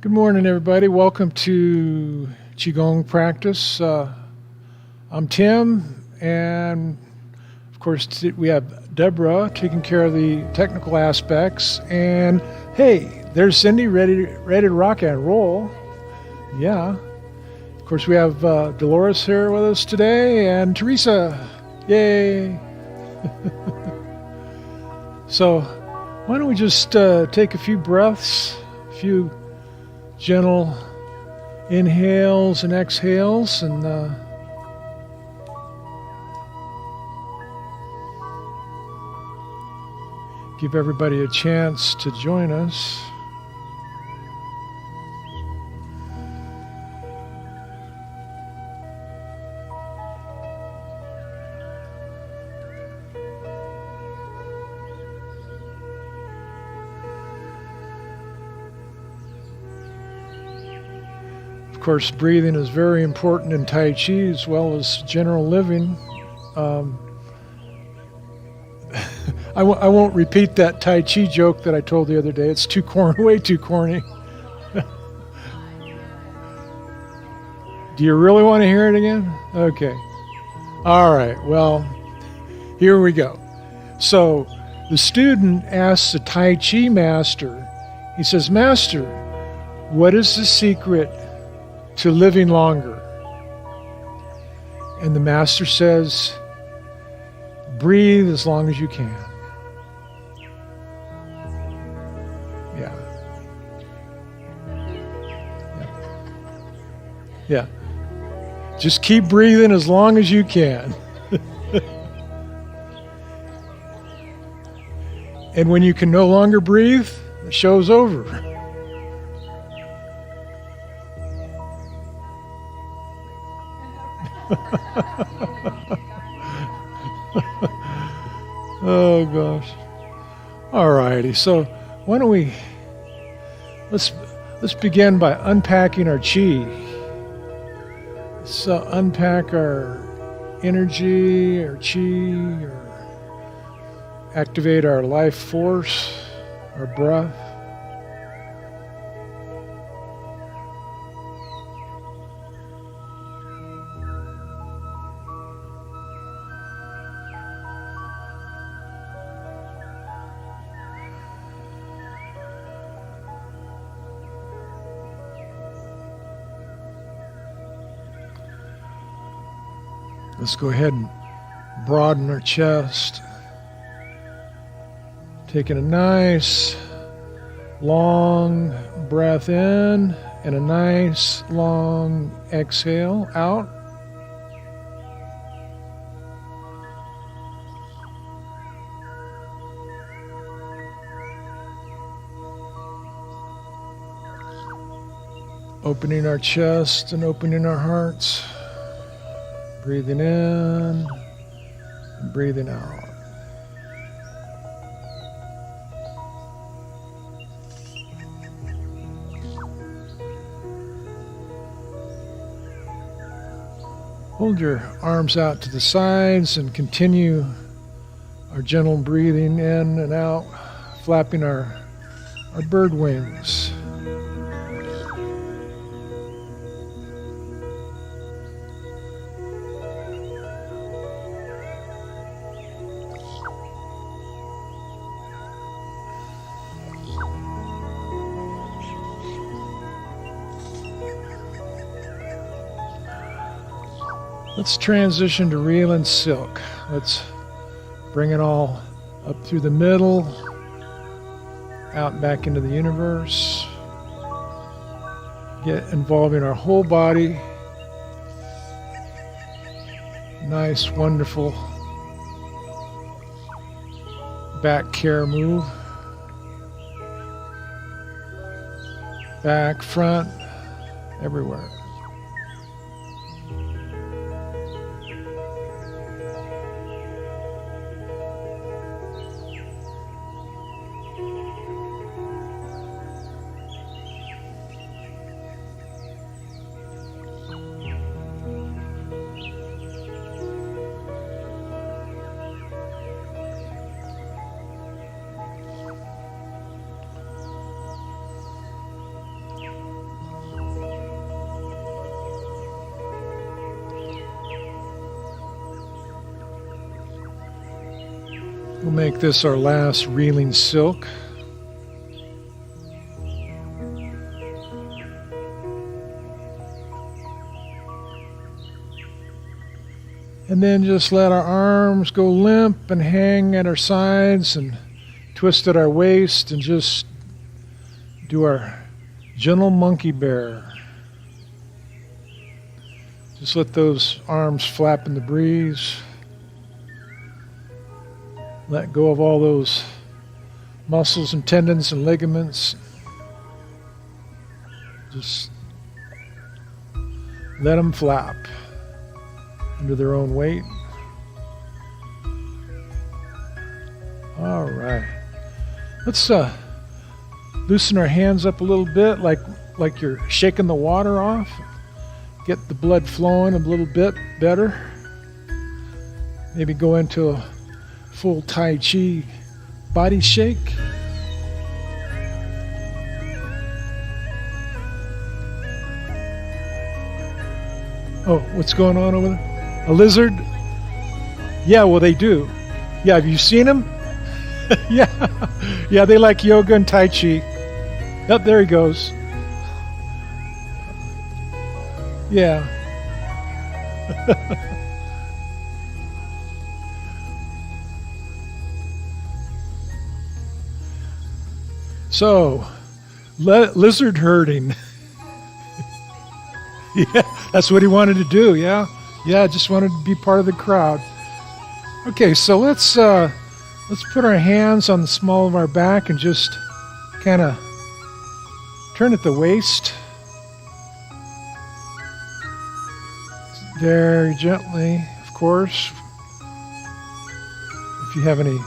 Good morning, everybody. Welcome to Qigong practice. I'm Tim, and of course, we have Deborah taking care of the technical aspects. And hey, there's Cindy, ready to rock and roll. Yeah. Of course, we have Dolores here with us today, and Teresa. Yay! So, why don't we just take a few breaths, a few gentle inhales and exhales, and give everybody a chance to join us. Of course, breathing is very important in Tai Chi as well as general living. I won't repeat that Tai Chi joke that I told the other day. It's too corny, way too corny. Do you really want to hear it again? Okay. All right. Well, here we go. So the student asks the Tai Chi master, he says, "Master, what is the secret to living longer?" And the master says, "Breathe as long as you can." Yeah. Yeah. Just keep breathing as long as you can. And when you can no longer breathe, the show's over. Oh gosh. All righty. So why don't we let's begin by unpacking our chi. Let's unpack our energy, our chi, or activate our life force, our breath. Let's go ahead and broaden our chest. Taking a nice long breath in and a nice long exhale out. Opening our chest and opening our hearts. Breathing in and breathing out. Hold your arms out to the sides and continue our gentle breathing in and out, flapping our bird wings. Let's transition to reel and silk. Let's bring it all up through the middle, out back into the universe. Get involving our whole body. Nice, wonderful back care move. Back, front, everywhere. We'll make this our last reeling silk. And then just let our arms go limp and hang at our sides and twist at our waist and just do our gentle monkey bear. Just let those arms flap in the breeze. Let go of all those muscles and tendons and ligaments. Just let them flap under their own weight. All right. Let's loosen our hands up a little bit, like you're shaking the water off. Get the blood flowing a little bit better. Maybe go into a full Tai Chi body shake. Oh, what's going on over there? A lizard? Yeah, well, they do. Yeah, have you seen them? Yeah, they like yoga and Tai Chi. Yep, there he goes. Yeah. So, lizard herding. Yeah, that's what he wanted to do, yeah? Yeah, just wanted to be part of the crowd. Okay, so let's put our hands on the small of our back and just kind of turn at the waist. Very gently, of course. If you have any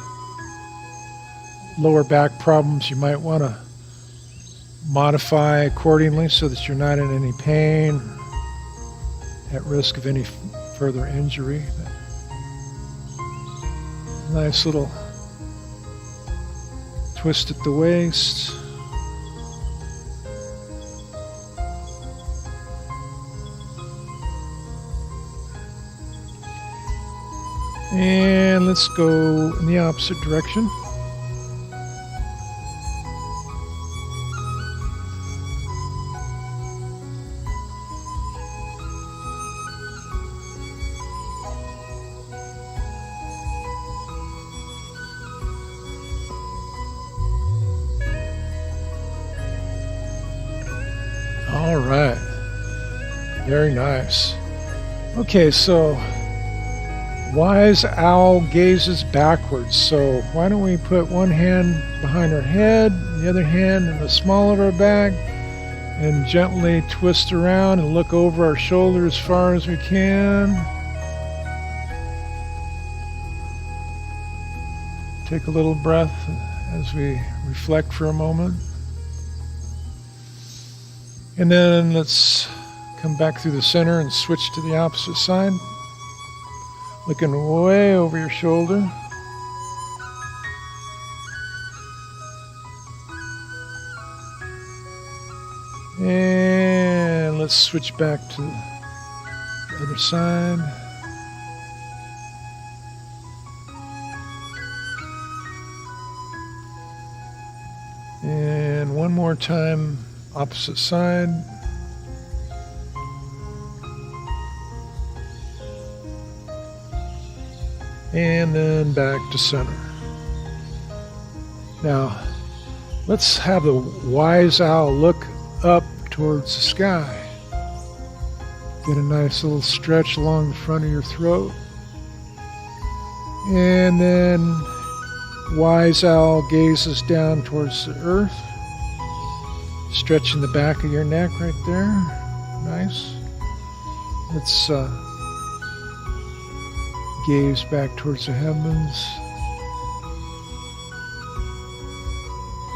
lower back problems, you might want to modify accordingly so that you're not in any pain, at risk of any further injury. Nice little twist at the waist. And let's go in the opposite direction. All right. Very nice. Okay, so wise owl gazes backwards. So why don't we put one hand behind our head, the other hand in the small of our back, and gently twist around and look over our shoulder as far as we can. Take a little breath as we reflect for a moment. And then let's come back through the center and switch to the opposite side. Looking way over your shoulder. And let's switch back to the other side. And one more time, opposite side. And then back to center. Now, let's have the wise owl look up towards the sky. Get a nice little stretch along the front of your throat. And then wise owl gazes down towards the earth, stretching the back of your neck right there. Nice. Let's gaze back towards the heavens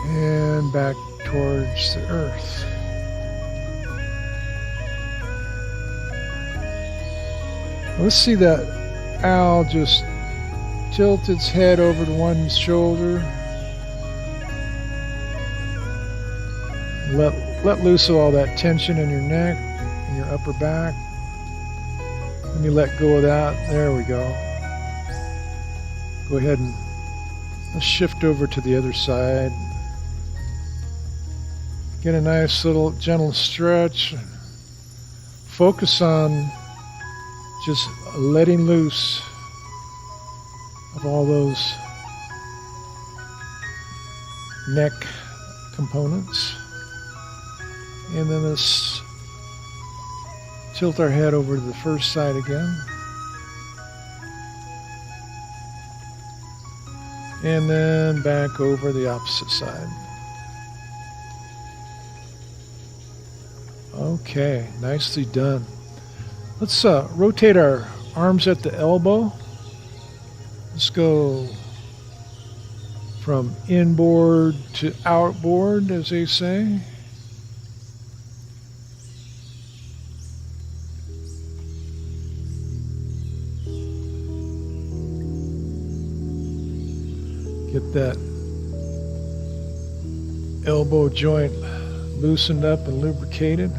and back towards the earth. Let's see that owl just tilt its head over to one shoulder. Let loose of all that tension in your neck and your upper back. Let me let go of that. There we go. Go ahead and Let's shift over to the other side. Get a nice little gentle stretch. Focus on just letting loose of all those neck components. And then let's tilt our head over to the first side again. And then back over the opposite side. Okay, nicely done. Let's rotate our arms at the elbow. Let's go from inboard to outboard, as they say. Get that elbow joint loosened up and lubricated.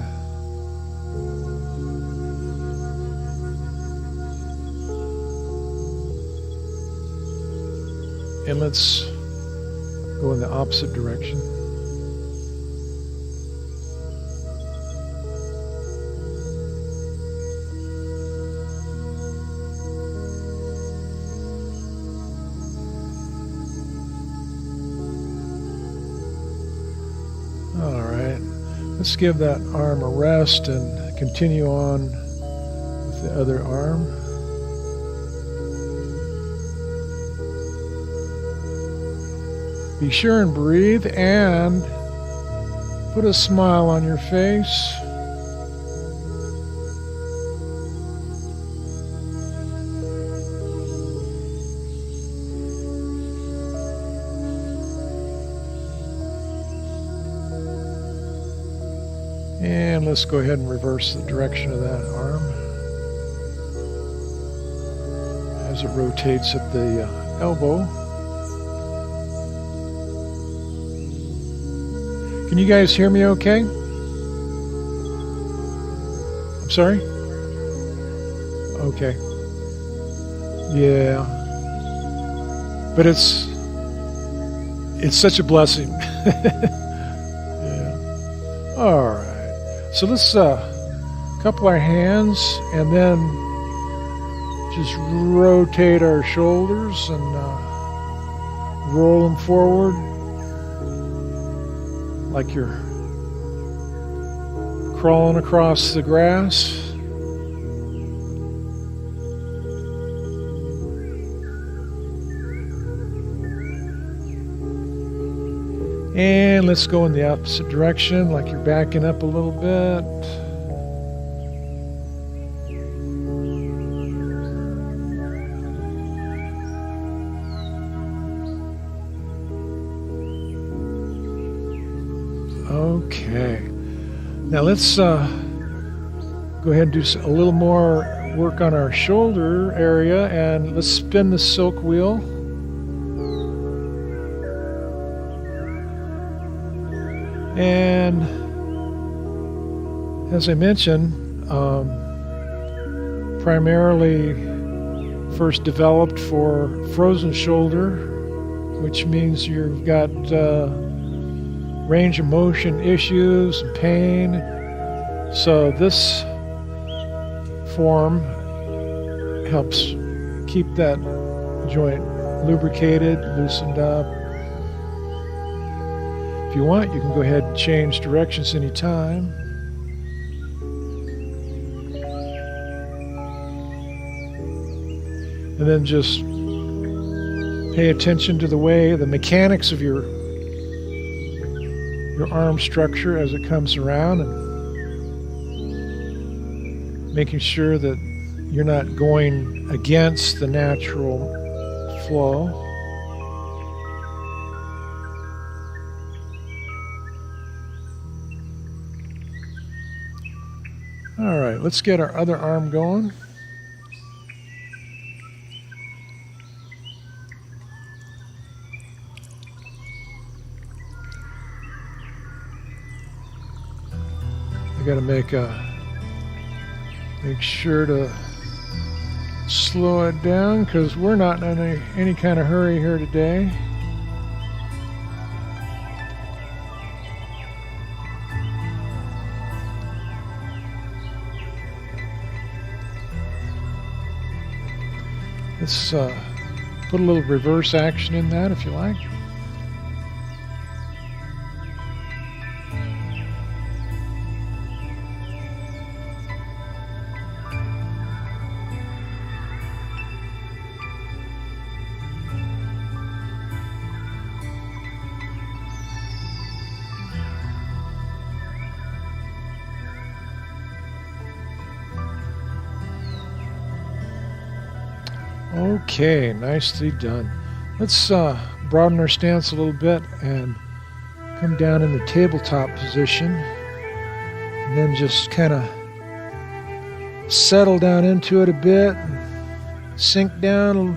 And let's go in the opposite direction. All right, let's give that arm a rest and continue on with the other arm. Be sure and breathe and put a smile on your face. And let's go ahead and reverse the direction of that arm as it rotates at the elbow. Can you guys hear me okay? I'm sorry? Okay. Yeah. But it's such a blessing. Yeah. All right. So let's cup our hands and then just rotate our shoulders and roll them forward like you're crawling across the grass. And let's go in the opposite direction, like you're backing up a little bit. Okay. Now let's go ahead and do a little more work on our shoulder area, and let's spin the silk wheel. And as I mentioned, primarily first developed for frozen shoulder, which means you've got range of motion issues and pain. So this form helps keep that joint lubricated, loosened up. If you want, you can go ahead and change directions anytime. And then just pay attention to the way, the mechanics of your arm structure as it comes around, and making sure that you're not going against the natural flow. All right, let's get our other arm going. I gotta make sure to slow it down because we're not in any kind of hurry here today. Let's put a little reverse action in that if you like. Okay, nicely done. Let's broaden our stance a little bit and come down in the tabletop position, and then just kind of settle down into it a bit, and sink down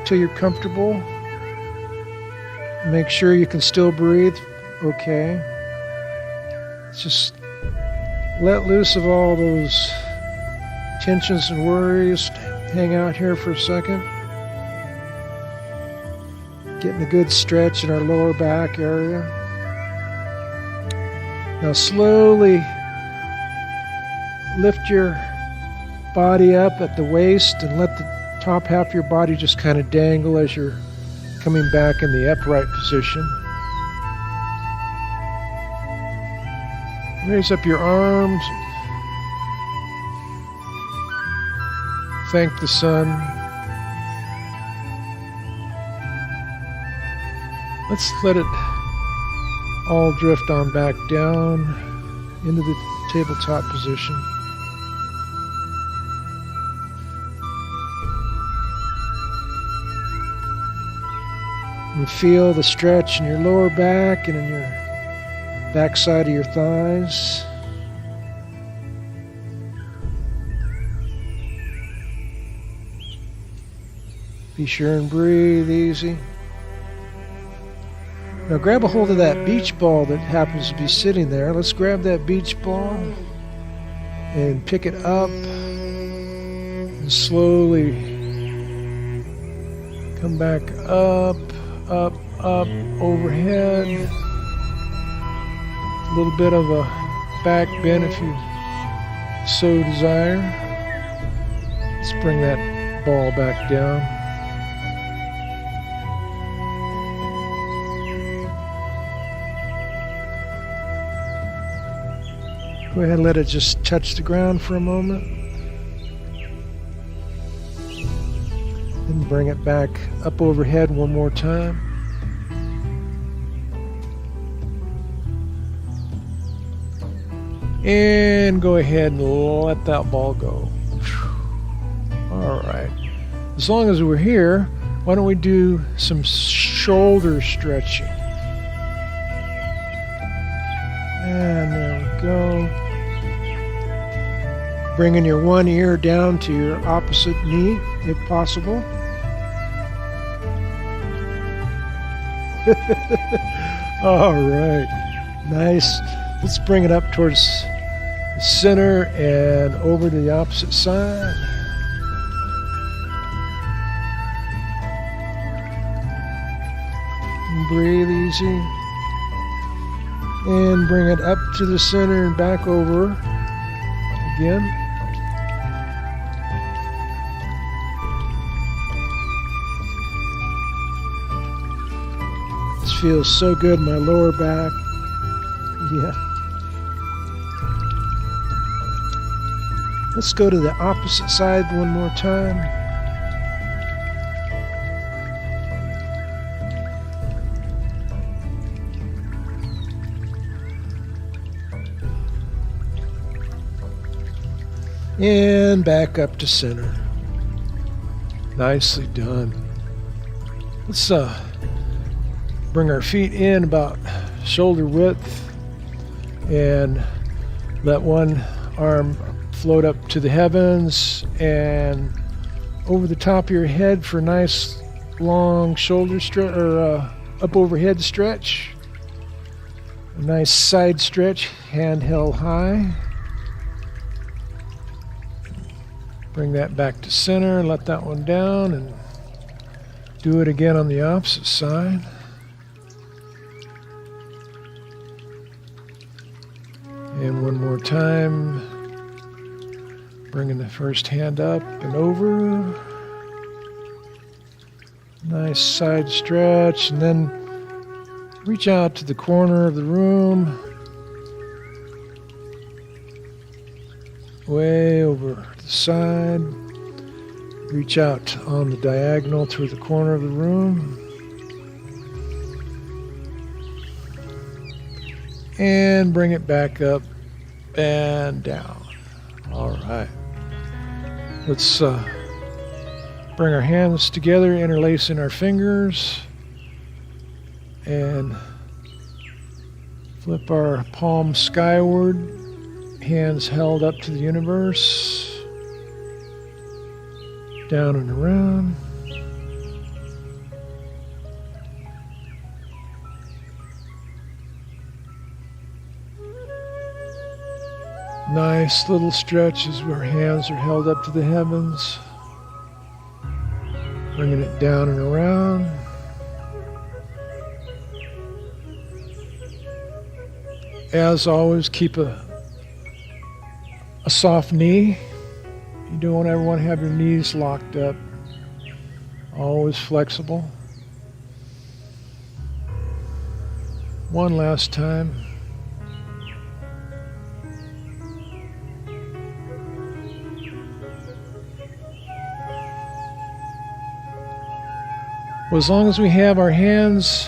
till you're comfortable. Make sure you can still breathe. Okay. Just let loose of all those tensions and worries. Hang out here for a second. Getting a good stretch in our lower back area. Now slowly lift your body up at the waist and let the top half of your body just kind of dangle as you're coming back in the upright position. Raise up your arms. Thank the sun. Let's let it all drift on back down into the tabletop position. You feel the stretch in your lower back and in your backside of your thighs. Be sure and breathe easy. Now grab a hold of that beach ball that happens to be sitting there. Let's grab that beach ball and pick it up and slowly come back up, up, up, overhead. A little bit of a back bend if you so desire. Let's bring that ball back down. Go ahead and let it just touch the ground for a moment. Then bring it back up overhead one more time. And go ahead and let that ball go. All right. As long as we're here, why don't we do some shoulder stretching? And there we go. Bringing your one ear down to your opposite knee, if possible. All right. Nice. Let's bring it up towards the center and over to the opposite side. And breathe easy. And bring it up to the center and back over again. This feels so good in my lower back. Yeah. Let's go to the opposite side one more time. And back up to center. Nicely done. Let's bring our feet in about shoulder width and let one arm float up to the heavens and over the top of your head for a nice long shoulder stretch or up overhead stretch. A nice side stretch, hand held high. Bring that back to center and let that one down and do it again on the opposite side. And one more time. Bringing the first hand up and over. Nice side stretch, and then reach out to the corner of the room. Way over to the side. Reach out on the diagonal toward the corner of the room. And bring it back up and down. All right. Let's bring our hands together, interlacing our fingers, and flip our palms skyward, hands held up to the universe, down and around. Nice little stretches where hands are held up to the heavens. Bringing it down and around. As always, keep a soft knee. You don't ever want to have your knees locked up. Always flexible. One last time. Well, as long as we have our hands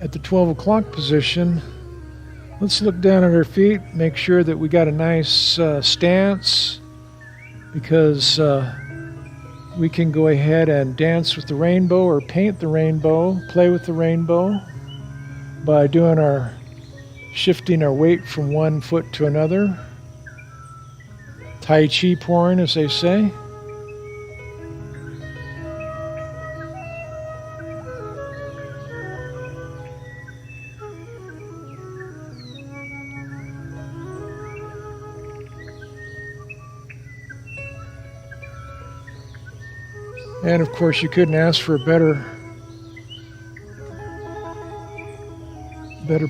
at the 12 o'clock position, let's look down at our feet, make sure that we got a nice stance, because we can go ahead and dance with the rainbow or paint the rainbow, play with the rainbow by doing shifting our weight from one foot to another. Tai Chi pouring, as they say. And of course, you couldn't ask for a better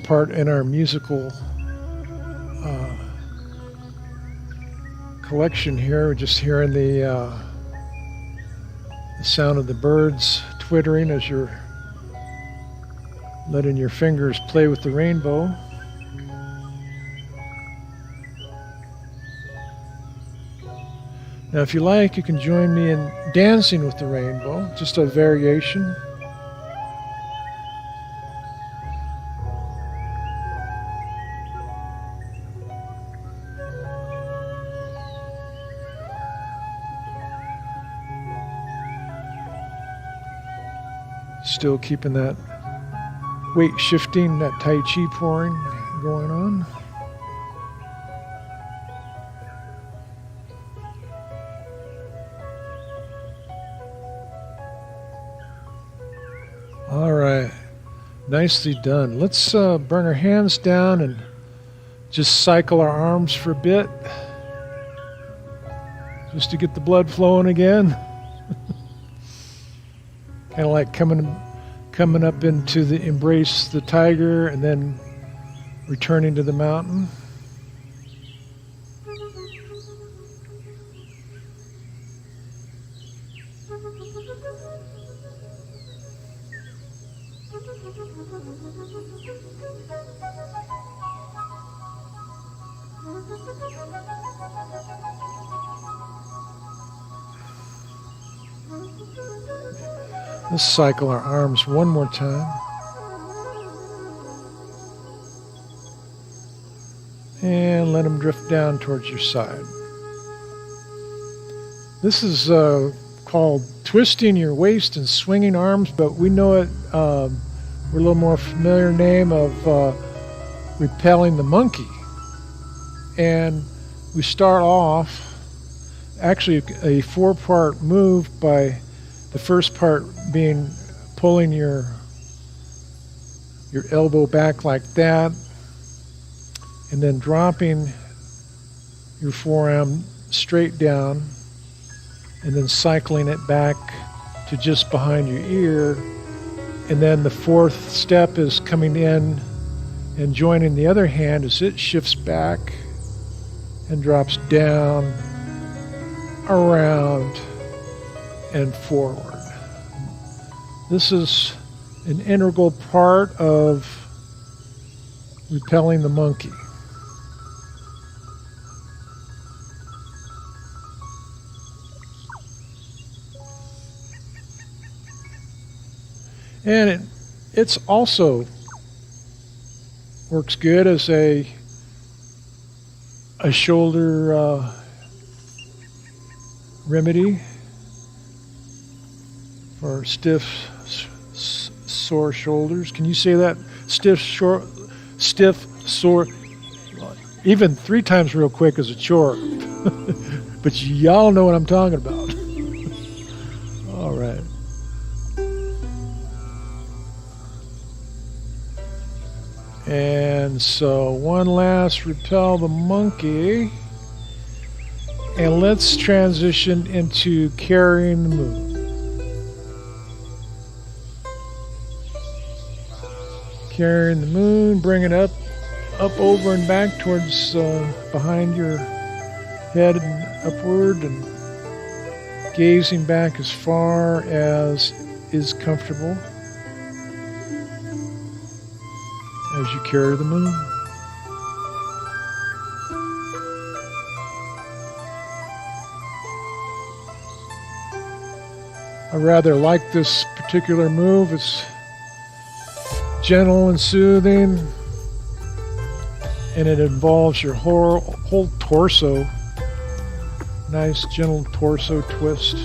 part in our musical collection here. We're just hearing the sound of the birds twittering as you're letting your fingers play with the rainbow. Now, if you like, you can join me in dancing with the rainbow, just a variation. Still keeping that weight shifting, that Tai Chi pouring going on. All right, nicely done. Let's bring our hands down and just cycle our arms for a bit, just to get the blood flowing again. Kind of like coming up into the embrace the tiger and then returning to the mountain. Let's cycle our arms one more time. And let them drift down towards your side. This is called twisting your waist and swinging arms, but we know it with a little more familiar name of repelling the monkey. And we start off actually a 4-part move, by the first part being pulling your elbow back like that, and then dropping your forearm straight down, and then cycling it back to just behind your ear. And then the fourth step is coming in and joining the other hand as it shifts back and drops down around, and forward. This is an integral part of repelling the monkey. And it's also works good as a shoulder remedy for stiff, sore shoulders. Can you say that? Stiff, sore. Even 3 times real quick is a chore. But y'all know what I'm talking about. All right. And so one last repel the monkey. And let's transition into carrying the moon. Carrying the moon, bring it up, over and back towards behind your head and upward, and gazing back as far as is comfortable as you carry the moon. I rather like this particular move. It's gentle and soothing, and it involves your whole torso. Nice gentle torso twist.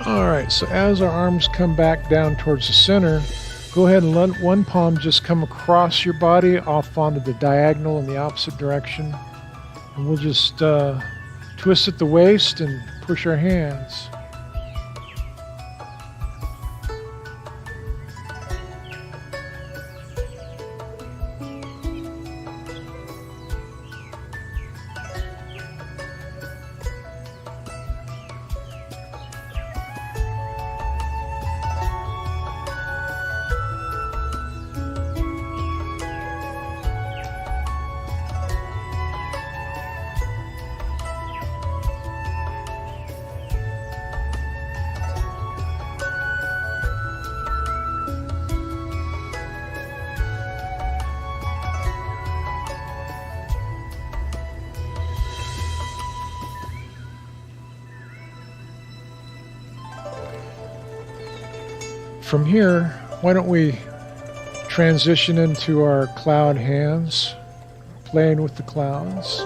Alright, so as our arms come back down towards the center, go ahead and let one palm just come across your body off onto the diagonal in the opposite direction. And we'll just twist at the waist and push our hands. From here, why don't we transition into our cloud hands, playing with the clouds.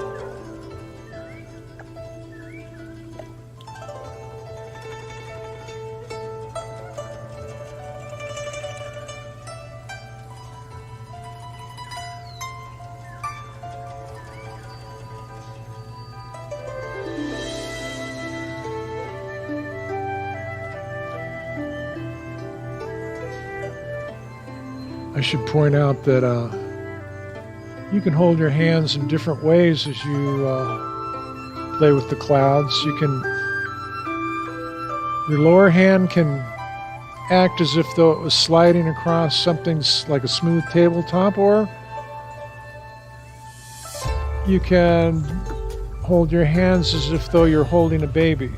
I should point out that you can hold your hands in different ways as you play with the clouds. Your lower hand can act as if though it was sliding across something like a smooth tabletop, or you can hold your hands as if though you're holding a baby.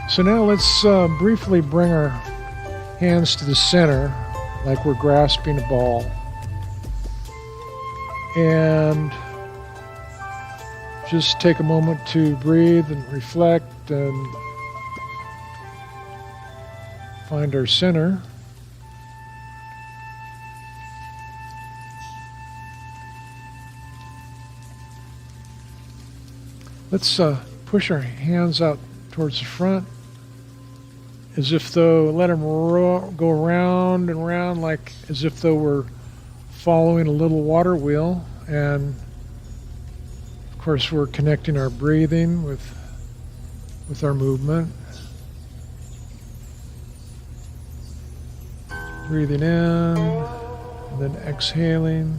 So now let's briefly bring our hands to the center like we're grasping a ball. And just take a moment to breathe and reflect and find our center. Let's push our hands out towards the front as if though, let them go round and round like as if though we're following a little water wheel. And of course we're connecting our breathing with our movement. Breathing in and then exhaling.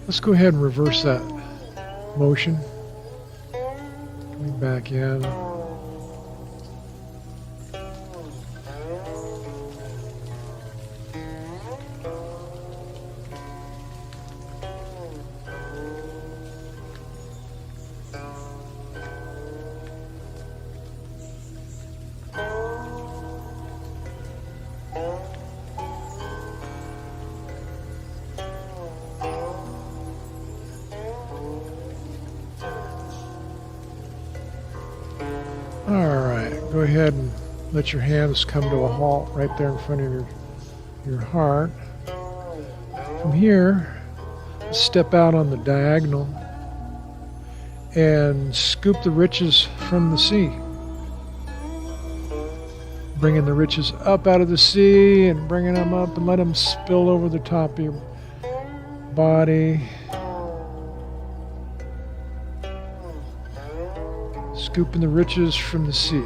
Let's go ahead and reverse that motion. Coming back in. Go ahead and let your hands come to a halt right there in front of your heart. From here, step out on the diagonal and scoop the riches from the sea. Bringing the riches up out of the sea and bringing them up and let them spill over the top of your body. Scooping the riches from the sea.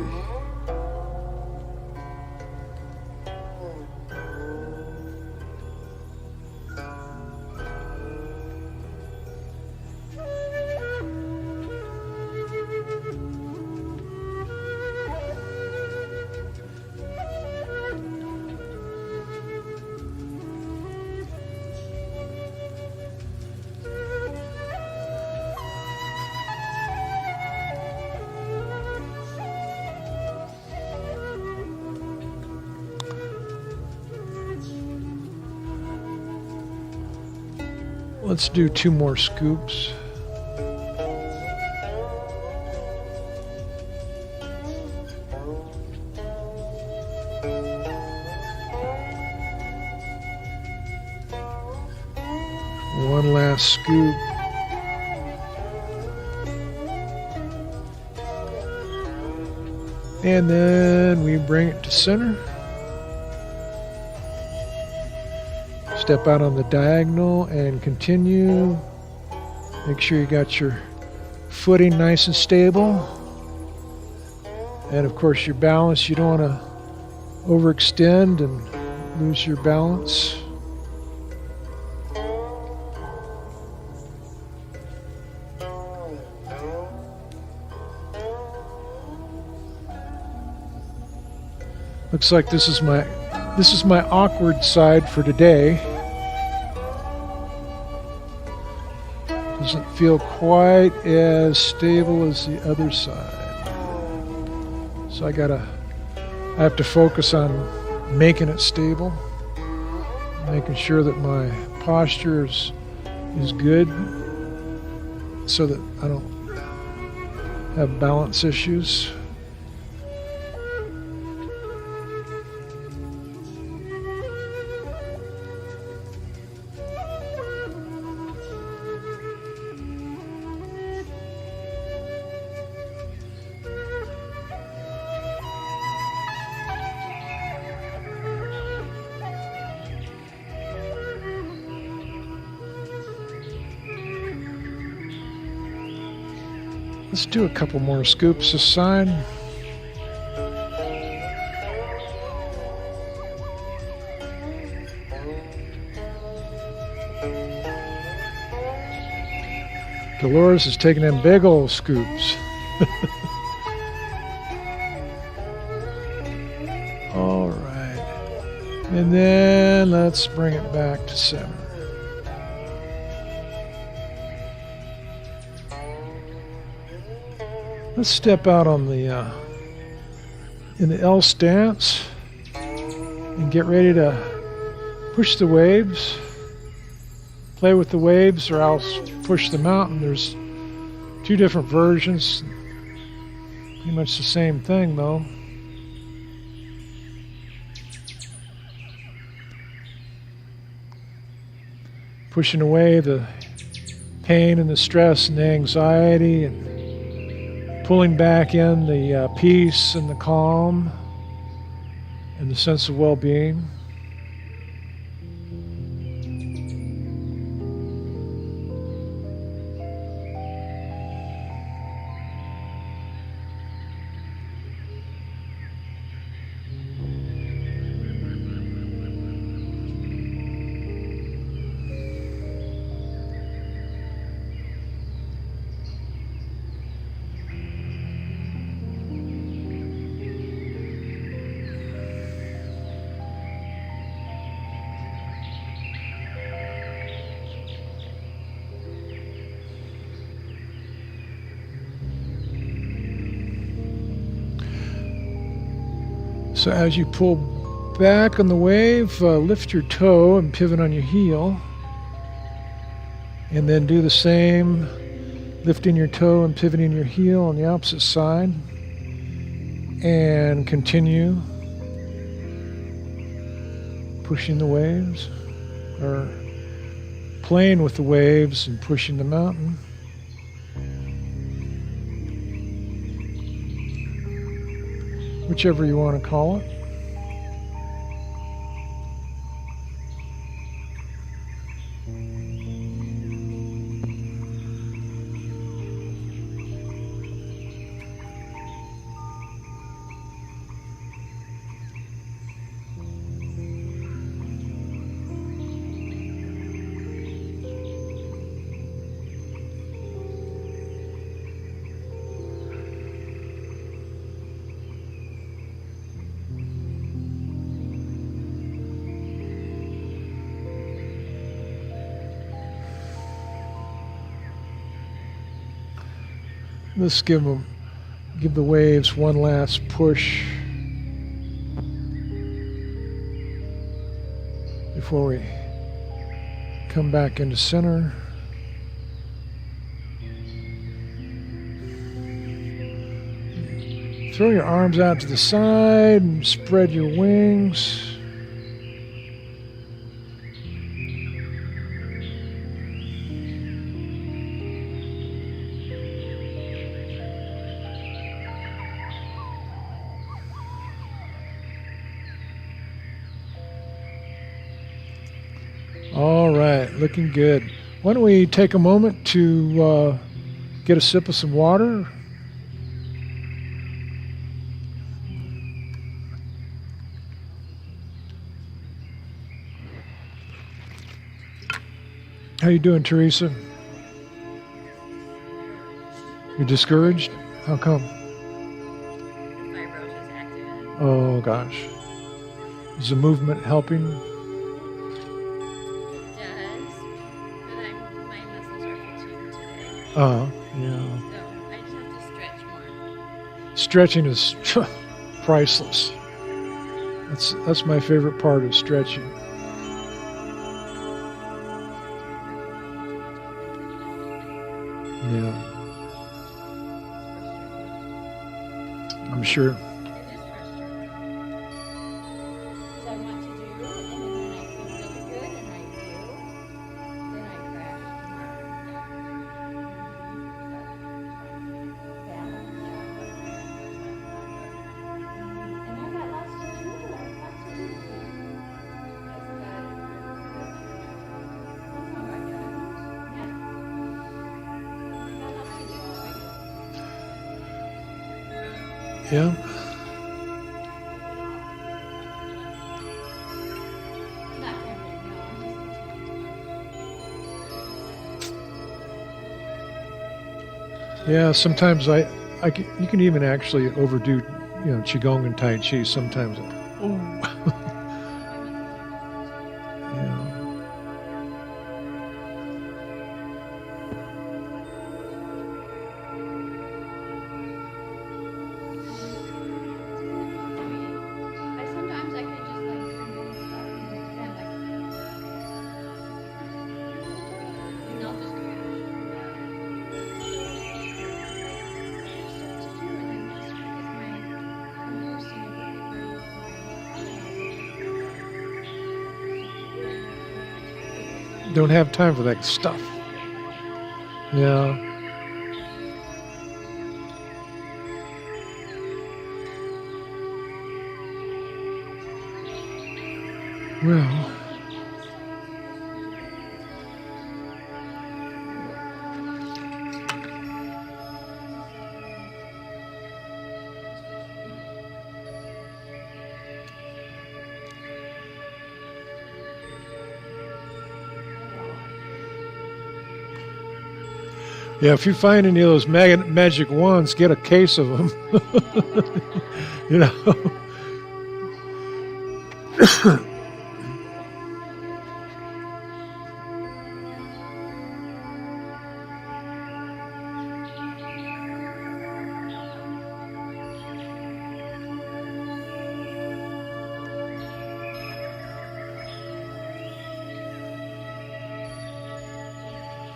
Let's do 2 more scoops. One last scoop. And then we bring it to center. Step out on the diagonal and continue. Make sure you got your footing nice and stable. And of course your balance, you don't want to overextend and lose your balance. Looks like this is my awkward side for today. Doesn't feel quite as stable as the other side. So I have to focus on making it stable, making sure that my posture is good so that I don't have balance issues. Let's do a couple more scoops this side. Dolores is taking in big old scoops. All right. And then let's bring it back to center. Let's step out on the in the L stance and get ready to push the waves. Play with the waves or else push the mountain. There's two different versions. Pretty much the same thing though. Pushing away the pain and the stress and the anxiety, and pulling back in the peace and the calm and the sense of well-being. So as you pull back on the wave, lift your toe and pivot on your heel. And then do the same, lifting your toe and pivoting your heel on the opposite side. And continue pushing the waves, or playing with the waves and pushing the mountain. Whichever you want to call it. Let's give the waves one last push before we come back into center. Throw your arms out to the side and spread your wings. All right, looking good. Why don't we take a moment to get a sip of some water? How you doing, Teresa? You're discouraged? How come? My roach is active. Oh gosh. Is the movement helping? Yeah. Yeah. So I just have to stretch more. Stretching is priceless. That's my favorite part of stretching. Yeah. I'm sure. It is frustrating. Because I want to do, and then when I feel really good and I do, then I crash and I got lots to do. Yeah. Yeah, sometimes you can even actually overdo, qigong and tai chi. Sometimes, oh, yeah. Sometimes I could just like remove stuff and kind of like, and I'll just crash. Don't have time for that stuff. Yeah. Well, yeah, if you find any of those magic wands, get a case of them. you know.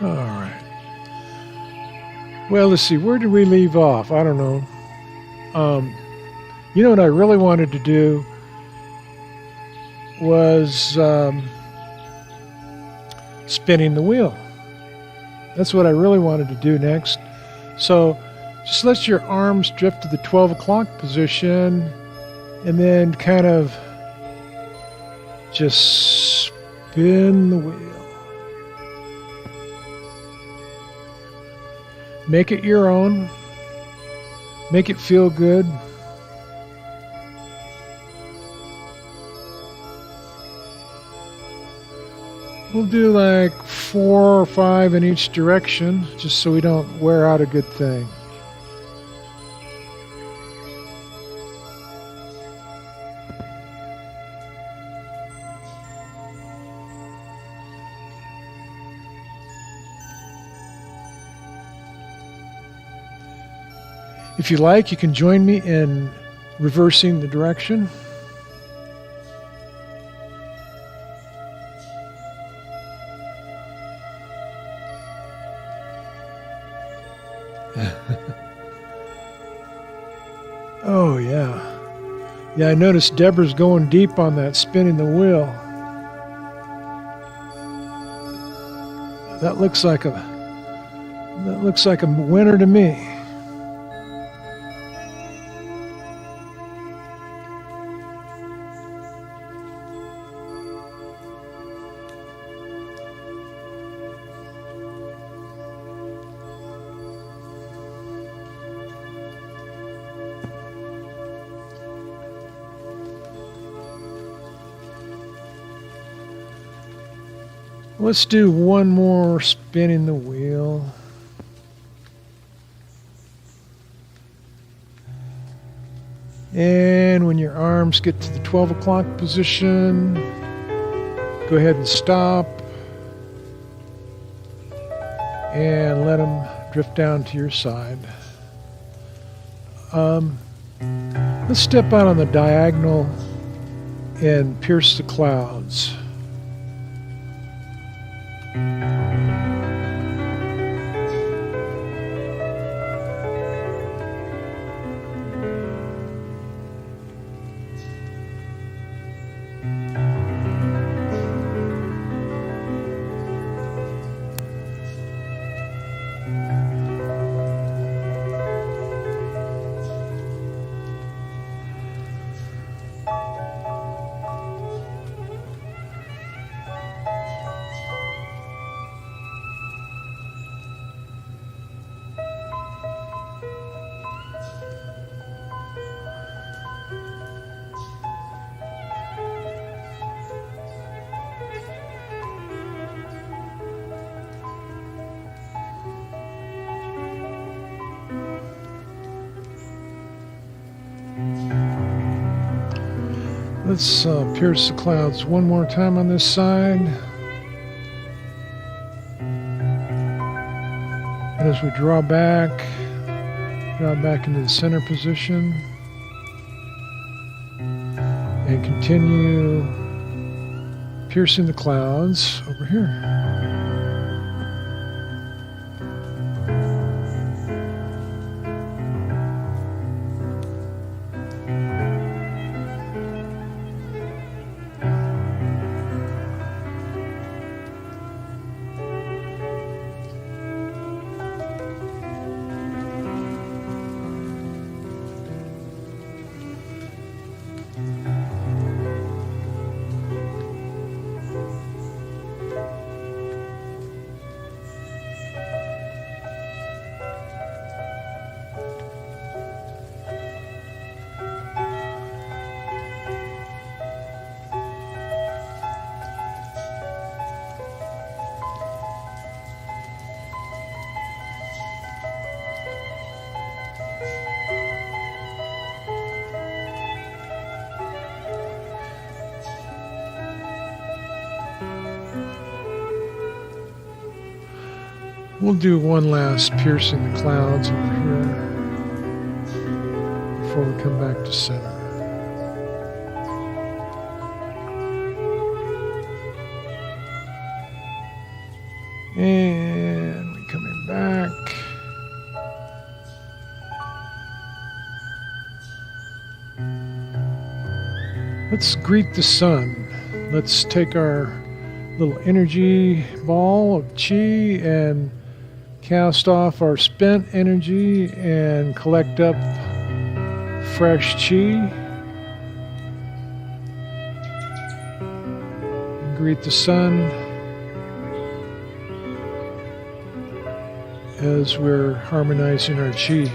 All right. Well, let's see. Where did we leave off? I don't know. You know what I really wanted to do was spinning the wheel. That's what I really wanted to do next. So just let your arms drift to the 12 o'clock position and then kind of just spin the wheel. Make it your own. Make it feel good. We'll do like 4 or 5 in each direction, just so we don't wear out a good thing. If you like, you can join me in reversing the direction. Oh, yeah. Yeah, I noticed Deborah's going deep on that, spinning the wheel. That looks like a winner to me. Let's do one more spinning the wheel. And when your arms get to the 12 o'clock position, go ahead and stop. And let them drift down to your side. Let's step out on the diagonal and pierce the clouds. Let's pierce the clouds one more time on this side. And as we draw back into the center position. And continue piercing the clouds over here. We'll do one last piercing the clouds over here before we come back to center. And we're coming back. Let's greet the sun. Let's take our little energy ball of chi and cast off our spent energy and collect up fresh chi. And greet the sun as we're harmonizing our chi.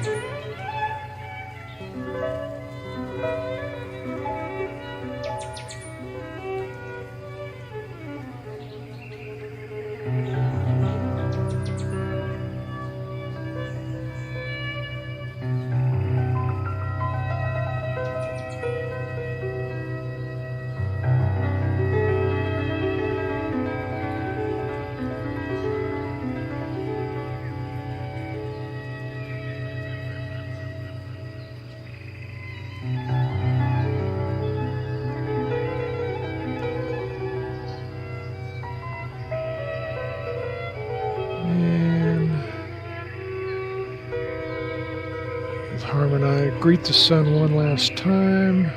Harmonize, greet the sun one last time,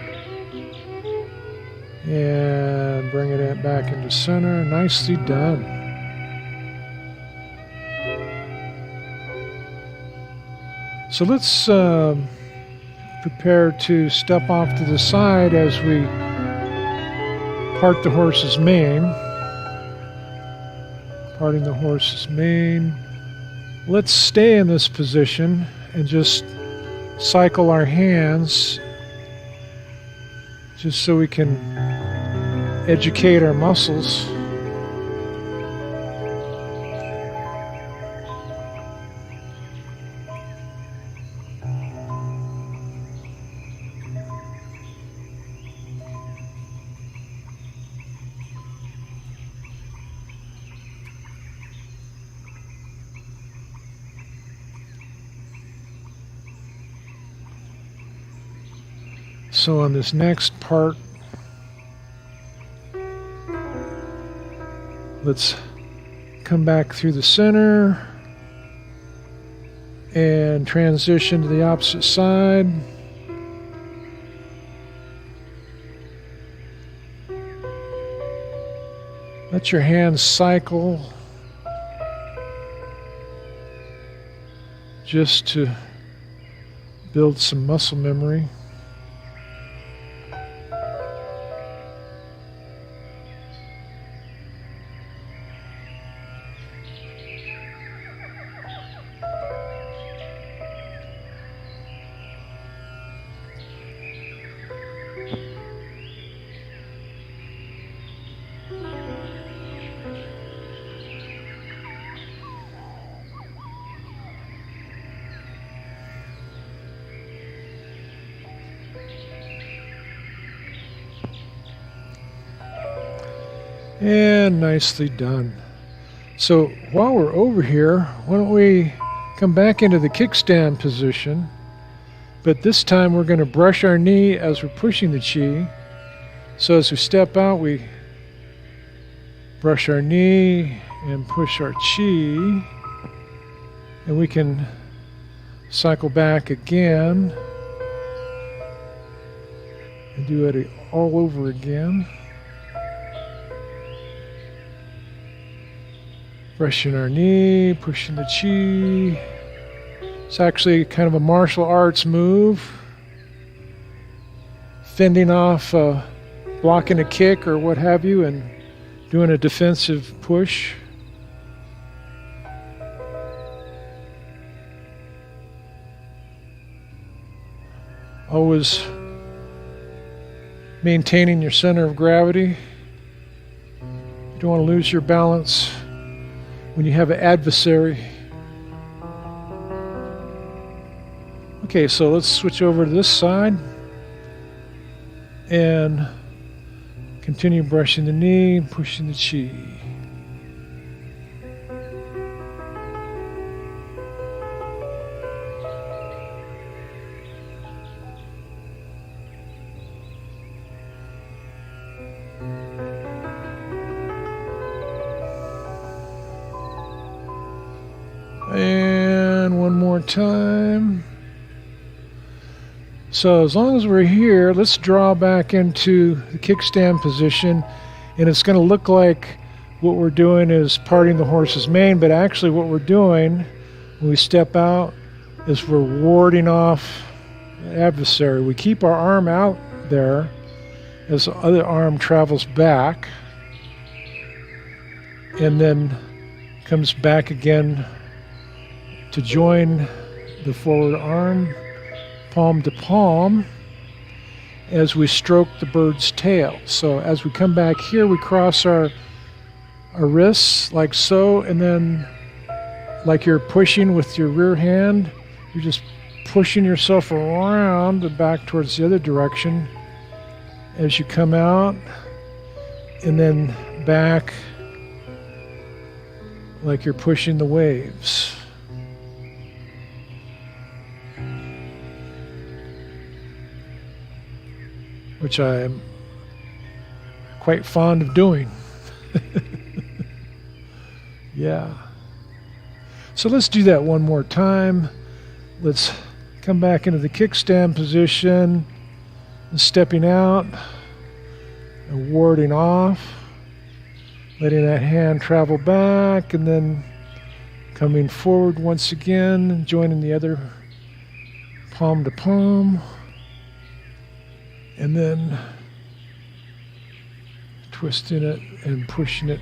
and bring it back into center. Nicely done. So let's prepare to step off to the side as we part the horse's mane. Parting the horse's mane. Let's stay in this position and just cycle our hands just so we can educate our muscles. So on this next part, let's come back through the center and transition to the opposite side. Let your hands cycle just to build some muscle memory. And nicely done. So while we're over here, why don't we come back into the kickstand position, but this time we're going to brush our knee as we're pushing the chi. So as we step out, we brush our knee and push our chi, and we can cycle back again and do it all over again. Brushing our knee, pushing the chi. It's actually kind of a martial arts move. Fending off, blocking a kick or what have you, and doing a defensive push. Always maintaining your center of gravity. You don't want to lose your balance when you have an adversary. Okay, so let's switch over to this side and continue brushing the knee, pushing the chi. And one more time. So as long as we're here, let's draw back into the kickstand position, and it's going to look like what we're doing is parting the horse's mane, but actually what we're doing when we step out is we're warding off the adversary. We keep our arm out there as the other arm travels back and then comes back again to join the forward arm, palm to palm, as we stroke the bird's tail. So as we come back here, we cross our wrists like so, and then like you're pushing with your rear hand, you're just pushing yourself around and back towards the other direction as you come out, and then back like you're pushing the waves. Which I am quite fond of doing. Yeah. So let's do that one more time. Let's come back into the kickstand position, and stepping out and warding off, letting that hand travel back, and then coming forward once again, joining the other palm to palm. And then twisting it and pushing it.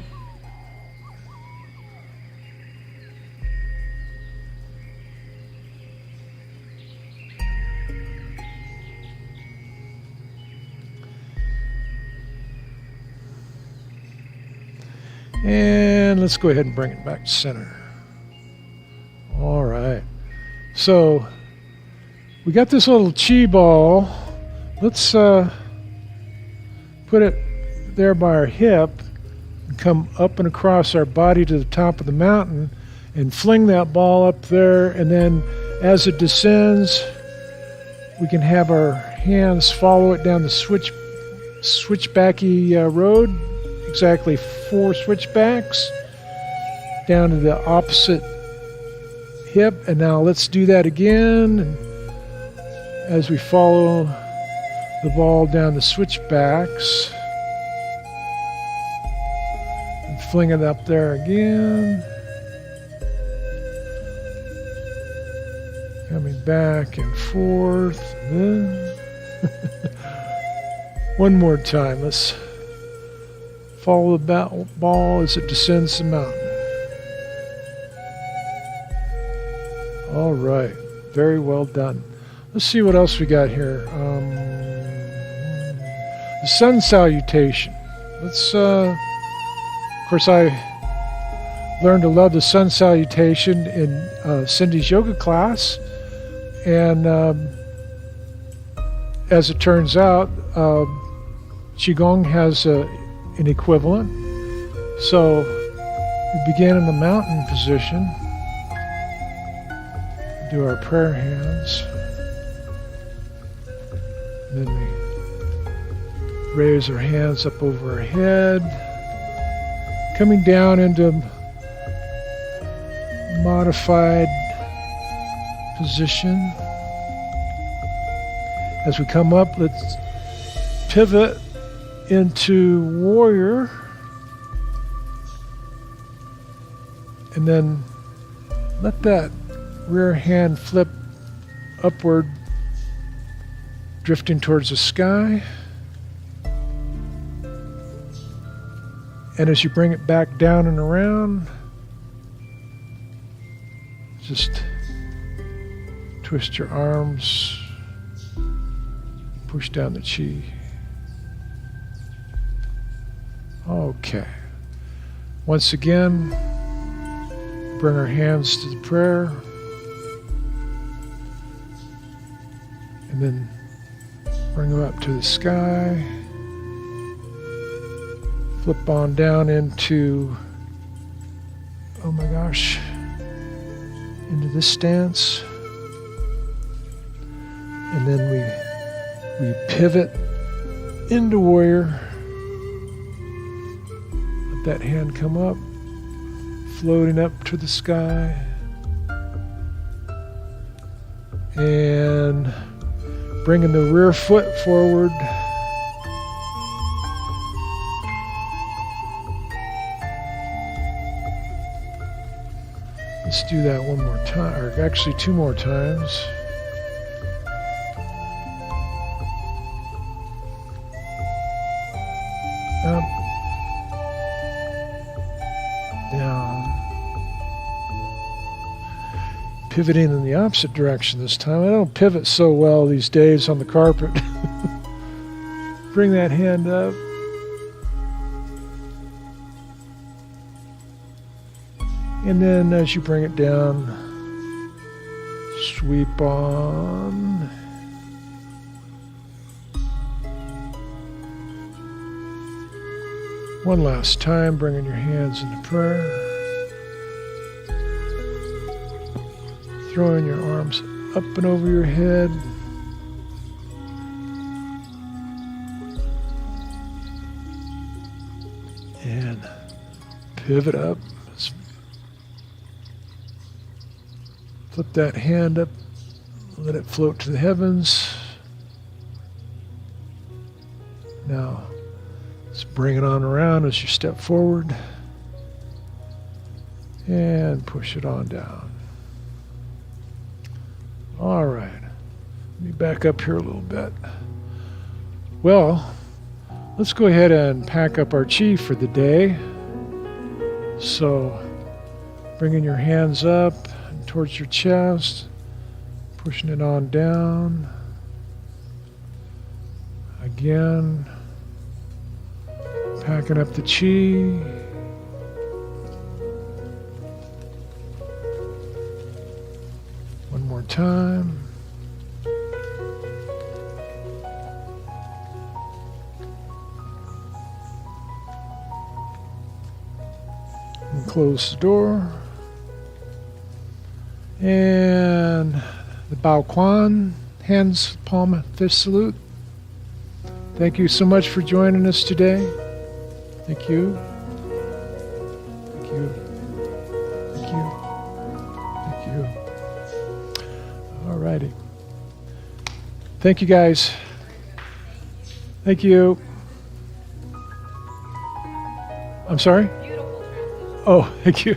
And let's go ahead and bring it back to center. All right. So we got this little chi ball. Let's put it there by our hip and come up and across our body to the top of the mountain and fling that ball up there, and then as it descends, we can have our hands follow it down the switchbacky road, exactly 4 switchbacks down to the opposite hip. And now let's do that again as we follow the ball down the switchbacks and fling it up there again, coming back and forth, and then one more time. Let's follow the ball as it descends the mountain. All right, very well done. Let's see what else we got here. The sun salutation. Let's, of course, I learned to love the sun salutation in Cindy's yoga class. And as it turns out, Qigong has an equivalent. So we begin in the mountain position. Do our prayer hands. And then we raise our hands up over our head, coming down into modified position. As we come up, let's pivot into warrior, and then let that rear hand flip upward, drifting towards the sky. And as you bring it back down and around, just twist your arms, push down the chi. Okay. Once again, bring our hands to the prayer. And then bring them up to the sky. Flip on down into, oh my gosh, into this stance. And then we pivot into warrior. Let that hand come up, floating up to the sky. And bringing the rear foot forward. Let's do that one more time, or actually two more times. Up, down. Pivoting in the opposite direction this time. I don't pivot so well these days on the carpet. Bring that hand up. And then as you bring it down, sweep on. One last time, bringing your hands into prayer. Throwing your arms up and over your head. And pivot up. Flip that hand up, let it float to the heavens. Now, let's bring it on around as you step forward. And push it on down. All right, let me back up here a little bit. Well, let's go ahead and pack up our chi for the day. So, bringing your hands up towards your chest, pushing it on down. Again, packing up the chi. One more time. And close the door. And the Bao Quan, hands, palm, fist salute. Thank you so much for joining us today. Thank you. Thank you. Thank you. Thank you. All righty. Thank you, guys. Thank you. I'm sorry? Beautiful transition. Oh, thank you.